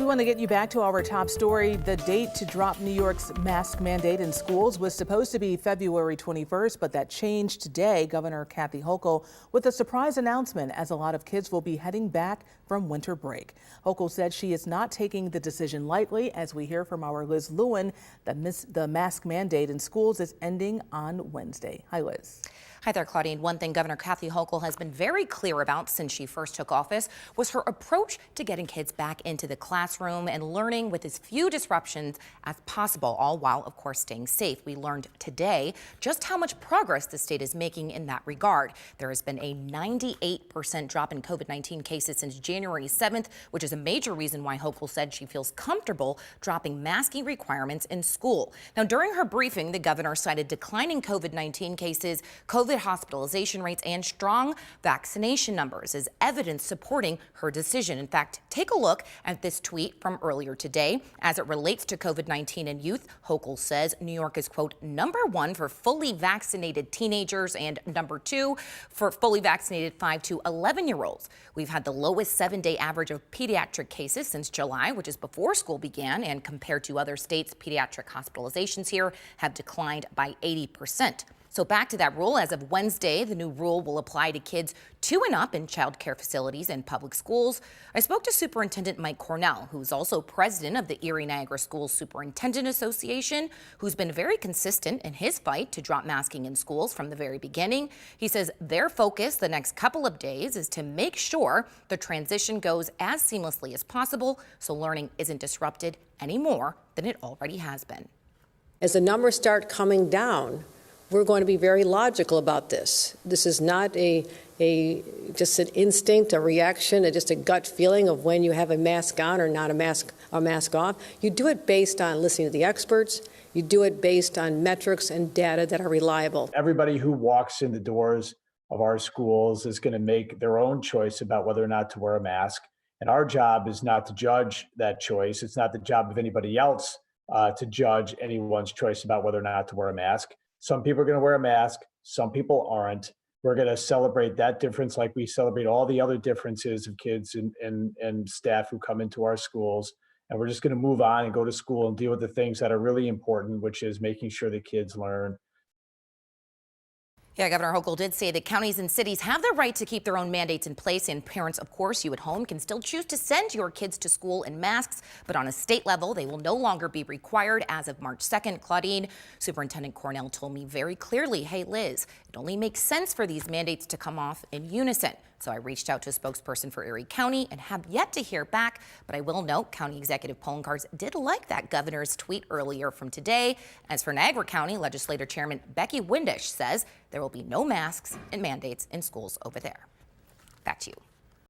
We want to get you back to our top story. The date to drop New York's mask mandate in schools was supposed to be February 21st, but that changed today. Governor Kathy Hochul with a surprise announcement as a lot of kids will be heading back from winter break. Hochul said she is not taking the decision lightly. As we hear from our Liz Lewin, the mask mandate in schools is ending on Wednesday. Hi, Liz. Hi there, Claudine. One thing Governor Kathy Hochul has been very clear about since she first took office was her approach to getting kids back into the classroom and learning with as few disruptions as possible, all while, of course, staying safe. We learned today just how much progress the state is making in that regard. There has been a 98% drop in COVID-19 cases since January 7th, which is a major reason why Hochul said she feels comfortable dropping masking requirements in school. Now, during her briefing, the governor cited declining COVID-19 cases, COVID hospitalization rates, and strong vaccination numbers as evidence supporting her decision. In fact, take a look at this tweet from earlier today. As it relates to COVID-19 in youth, Hochul says New York is, quote, #1 for fully vaccinated teenagers and #2 for fully vaccinated 5 to 11-year-olds. We've had the lowest 7-day average of pediatric cases since July, which is before school began, and compared to other states, pediatric hospitalizations here have declined by 80%. So back to that rule. As of Wednesday, the new rule will apply to kids 2 and up in child care facilities and public schools. I spoke to Superintendent Mike Cornell, who's also president of the Erie Niagara Schools Superintendent Association, who's been very consistent in his fight to drop masking in schools from the very beginning. He says their focus the next couple of days is to make sure the transition goes as seamlessly as possible so learning isn't disrupted any more than it already has been. As the numbers start coming down, we're going to be very logical about this. This is not just an instinct, a reaction, just a gut feeling of when you have a mask on or not a mask off. You do it based on listening to the experts. You do it based on metrics and data that are reliable. Everybody who walks in the doors of our schools is going to make their own choice about whether or not to wear a mask. And our job is not to judge that choice. It's not the job of anybody else to judge anyone's choice about whether or not to wear a mask. Some people are going to wear a mask. Some people aren't. We're going to celebrate that difference like we celebrate all the other differences of kids and staff who come into our schools. And we're just going to move on and go to school and deal with the things that are really important, which is making sure the kids learn. Yeah, Governor Hochul did say that counties and cities have the right to keep their own mandates in place, and parents, of course, you at home can still choose to send your kids to school in masks, but on a state level, they will no longer be required as of March 2nd. Claudine, Superintendent Cornell told me very clearly, hey, Liz, it only makes sense for these mandates to come off in unison. So I reached out to a spokesperson for Erie County and have yet to hear back, but I will note County Executive Poloncarz did like that governor's tweet earlier from today. As for Niagara County, Legislator Chairman Becky Windisch says there will be no masks and mandates in schools over there. Back to you.